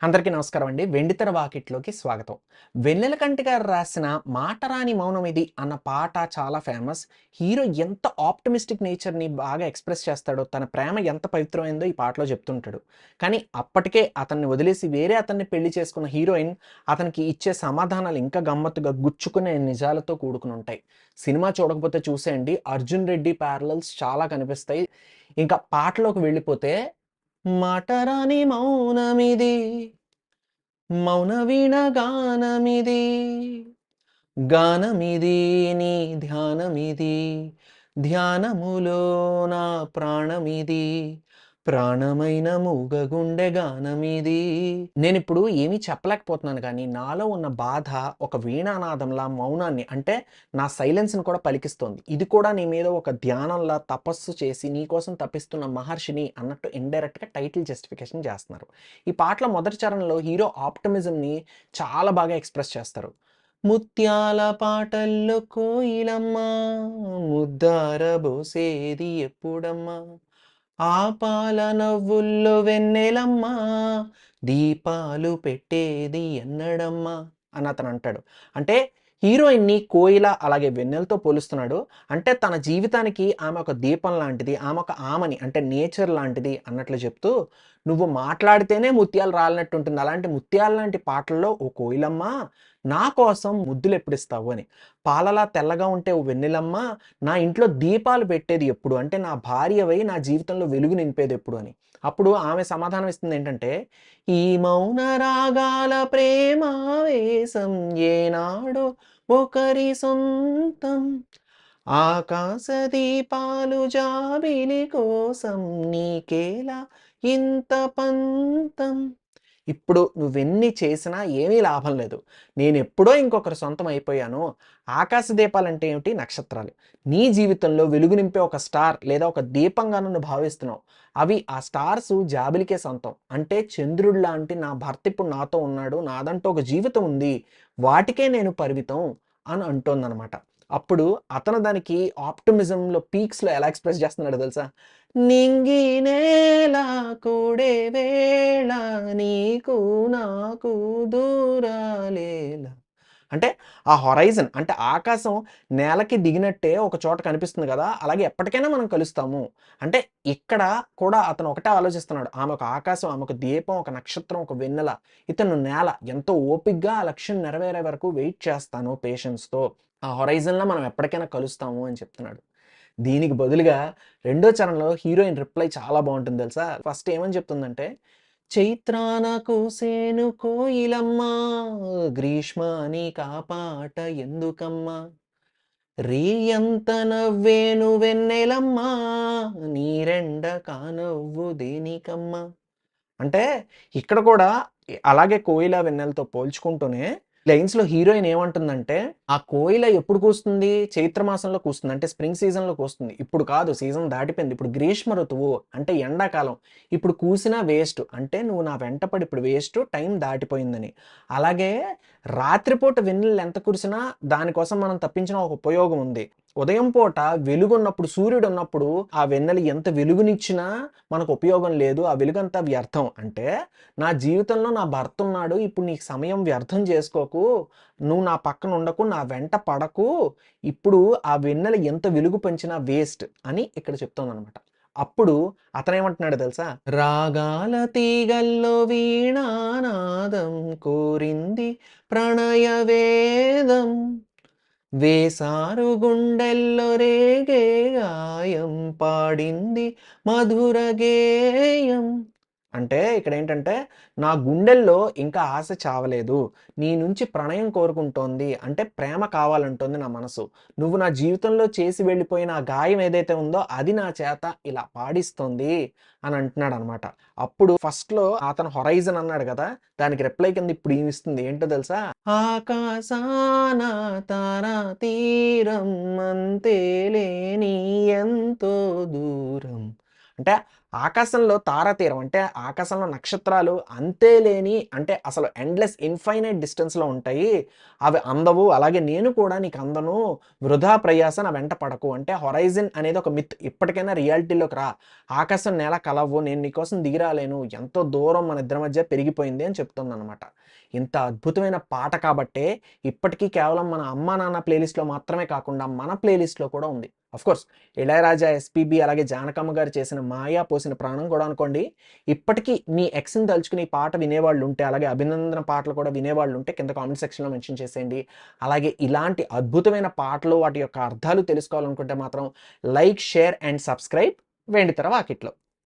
అందరికీ నమస్కారం అండి. వెండితెర వాకిట్లోకి స్వాగతం. వెన్నెలకంటి గారు రాసిన 'మాటరాని మౌనమిది' అన్న పాట చాలా ఫేమస్. హీరో ఎంత ఆప్టిమిస్టిక్ నేచర్‌ని బాగా ఎక్స్‌ప్రెస్ చేస్తాడో, తన ప్రేమ ఎంత పవిత్రమైందో ఈ పాటలో చెప్తుంటాడు. కానీ అప్పటికే అతన్ని వదిలేసి వేరే అతన్ని పెళ్లి చేసుకున్న హీరోయిన్ అతనికి ఇచ్చే సమాధానాలు ఇంకా గమ్మత్తుగా గుచ్చుకునే నిజాలతో కూడుకునుంటాయి. సినిమా చూడకపోతే చూసేయండి. 'అర్జున్ రెడ్డి' ప్యారలల్స్ చాలా కనిపిస్తాయి. ఇంకా పాటలోకి వెళ్ళిపోతే మాటరాని మౌనమిది మౌన వీణ గానమిది గానమిది నీ ధ్యానమిది ధ్యానములో నా ప్రాణమిది ప్రాణమైన మూగగుండె గానమిది. నేనిప్పుడు ఏమీ చెప్పలేకపోతున్నాను కానీ నాలో ఉన్న బాధ ఒక వీణానాదంలా మౌనాన్ని అంటే నా సైలెన్స్‌ని కూడా పలికిస్తోంది. ఇది కూడా నీ మీద ఒక ధ్యానంలా తపస్సు చేసి నీకోసం తపిస్తున్న మహర్షిని అన్నట్టు ఇండైరెక్ట్‌గా టైటిల్ జస్టిఫికేషన్ చేస్తున్నారు. ఈ పాటలో మొదటి చరణంలో హీరో ఆప్టిమిజంని చాలా బాగా ఎక్స్‌ప్రెస్ చేస్తారు. ముత్యాల పాటల్లో కోయిలమ్మ ముద్దారబోసేది ఎప్పుడమ్మా ఆ పాల నవ్వుల్లో వెన్నెలమ్మ దీపాలు పెట్టేది ఎన్నడమ్మా అని అతను అంటాడు. అంటే హీరోయిన్ని కోయిల అలాగే వెన్నెలతో పోలుస్తున్నాడు. అంటే తన జీవితానికి ఆమె ఒక దీపం లాంటిది. ఆమె ఒక ఆమని అంటే నేచర్ లాంటిది అన్నట్లు చెప్తూ నువ్వు మాట్లాడితేనే ముత్యాలు రాలినట్టుంటుంది. అలాంటి ముత్యాల లాంటి పాటల్లో ఓ కోయిలమ్మ నా కోసం ముద్దులెప్పుడిస్తావు అని. పాలలా తెల్లగా ఉంటే ఓ వెన్నెలమ్మ నా ఇంట్లో దీపాలు పెట్టేది ఎప్పుడు? అంటే నా భార్యవై నా జీవితంలో వెలుగు నింపేదెప్పుడు అని. అప్పుడు ఆమె సమాధానం ఇస్తుందేంటంటే, ఈ మౌన రాగాల ప్రేమావేశం ఏనాడో ఒకరి సొంతం. ఆకాశ దీపాలు జాబిలి కోసం నీకేలా ఇంత పంతం. ఇప్పుడు నువ్వెన్ని చేసినా ఏమీ లాభం లేదు. నేనెప్పుడో ఇంకొకరి సొంతం అయిపోయాను. ఆకాశ దీపాలంటే ఏమిటి? నక్షత్రాలు. నీ జీవితంలో వెలుగు నింపే ఒక స్టార్ లేదా ఒక దీపంగా నన్ను భావిస్తున్నావు. అవి ఆ స్టార్సు జాబిలికే సొంతం. అంటే చంద్రుడిలాంటి నా భర్త ఇప్పుడు నాతో ఉన్నాడు. నాదంటూ ఒక జీవితం ఉంది. వాటికే నేను పరిమితం అని అంటోందనమాట. అప్పుడు అతను దానికి ఆప్టిమిజంలో పీక్స్‌లో ఎలా ఎక్స్‌ప్రెస్ చేస్తున్నాడో తెలుసా? నింగి నేల కూడే వేళ నీకు నాకు దూరాలేల. అంటే ఆ హొరైజన్ అంటే ఆకాశం నేలకి దిగినట్టే ఒక చోట కనిపిస్తుంది గదా! అలాగే ఎప్పటికైనా మనం కలుస్తాము. అంటే ఇక్కడ కూడా అతను ఒకటే ఆలోచిస్తున్నాడు. ఆమె ఒక ఆకాశం, ఆమె ఒక దీపం, ఒక నక్షత్రం, ఒక వెన్నెల. ఇతను నేల. ఎంతో ఓపికగా ఆ లక్ష్యం నెరవేరే వరకు వెయిట్ చేస్తాను పేషెన్స్‌తో. ఆ హొరైజన్‌లో మనం ఎప్పటికైనా కలుస్తాము అని చెప్తున్నాడు. దీనికి బదులుగా రెండో చరణంలో హీరోయిన్ రిప్లై చాలా బావుంటుంది తెలుసా? ఫస్ట్ ఏమని చెప్తుందంటే, చైత్రాన కూసేను కోయిలమ్మ గ్రీష్మానికా పాట ఎందుకమ్మా రేయంత నవ్వేను వెన్నెలమ్మ నీరెండ కానవ్వు దేనికమ్మా అంటే ఇక్కడ కూడా అలాగే కోయిల వెన్నెలతో పోల్చుకుంటూనే లైన్స్‌లో హీరోయిన్ ఏమంటుందంటే, "ఆ కోయిల ఎప్పుడు కూస్తుంది? చైత్ర మాసంలో కూస్తుంది. అంటే స్ప్రింగ్ సీజన్‌లో కూస్తుంది. ఇప్పుడు కాదు సీజన్ దాటిపోయింది. ఇప్పుడు గ్రీష్మ ఋతువు అంటే ఎండాకాలం. ఇప్పుడు కూసినా వేస్ట్. అంటే నువ్వు నా వెంట పడి ఇప్పుడు వేస్ట్ టైం దాటిపోయిందని." అలాగే రాత్రిపూట వెన్నెల ఎంత కురిసినా దానికోసం మనం తప్పించిన ఒక ఉపయోగం ఉంది. ఉదయం పూట వెలుగున్నప్పుడు సూర్యుడున్నప్పుడు ఆ వెన్నెల ఎంత వెలుగునిచ్చినా మనకు ఉపయోగం లేదు. ఆ వెలుగంతా వ్యర్థం. అంటే నా జీవితంలో నా భర్తున్నాడు. ఇప్పుడు నీకు సమయం వ్యర్థం చేసుకోకు. నువ్వు నా పక్కన ఉండకు. నా వెంట పడకు. ఇప్పుడు ఆ వెన్నెల ఎంత వెలుగు పంచినా వేస్ట్ అని ఇక్కడ చెప్తోందనమాట. అప్పుడు అతనేమంటున్నాడో తెలుసా? రాగాల తీగల్లో వీణానాదం కోరింది ప్రణయ వేదం. వేసారు గుండెల్లో రేగే గాయం పాడింది మధుర గేయం. అంటే ఇక్కడేంటంటే, నా గుండెల్లో ఇంకా ఆశ చావలేదు. నీ నుంచి ప్రణయం కోరుకుంటోంది. అంటే ప్రేమ కావాలంటోంది నా మనసు. నువ్వు నా జీవితంలో చేసి వెళ్ళిపోయిన ఆ గాయం ఏదైతే ఉందో అది నా చేత ఇలా పాడిస్తోంది అని అంటున్నాడనమాట. అప్పుడు ఫస్ట్‌లో అతను హొరైజన్ అన్నాడు గదా! దానికి రిప్లై కింద ఇప్పుడు ఈమిస్తుంది. ఏంటో తెలుసా? ఆకాశాన తారా తీరం అంతేలేని ఎంతో దూరం. అంటే ఆకాశంలో తారాతీరం అంటే ఆకాశంలో నక్షత్రాలు అంతే లేని అంటే అసలు ఎండ్‌లెస్ ఇన్‌ఫైనైట్ డిస్టెన్స్‌లో ఉంటాయి. అవి అందవు. అలాగే నేను కూడా నీకు అందను. వృధా ప్రయాస నా వెంట పడకు. అంటే హొరైజన్ అనేది ఒక మిత్. ఇప్పటికైనా రియాలిటీలోకి రా. ఆకాశం, నేల కలవ్వు. నేను నీకోసం దిగి రాలేను. ఎంతో దూరం మన ఇద్దరి మధ్య పెరిగిపోయింది అని చెప్తుందనమాట. ఇంత అద్భుతమైన పాట కాబట్టే ఇప్పటికీ కేవలం మన అమ్మా, నాన్న ప్లేలిస్ట్‌లో మాత్రమే కాకుండా మన ప్లేలిస్ట్‌లో కూడా ఉంది. ఆఫ్‌కోర్స్ ఇళయరాజా, ఎస్‌పీబీ అలాగే జానకమ్మ గారు చేసిన 'మాయ పోసిన ప్రాణం' కూడా అనుకోండి. ఇప్పటికీ మీ ఎక్స్‌ని తలుచుకుని ఈ పాట వినేవాళ్ళుంటే, అలాగే అభినందన పాటలు కూడా వినేవాళ్ళుంటే కింద కామెంట్ సెక్షన్‌లో మెన్షన్ చేసేయండి. అలాగే ఇలాంటి అద్భుతమైన పాటలు, వాటి యొక్క అర్థాలు తెలుసుకోవాలనుకుంటే మాత్రం లైక్, షేర్ అండ్ సబ్స్క్రైబ్ వెండితెర వాకిట్లో.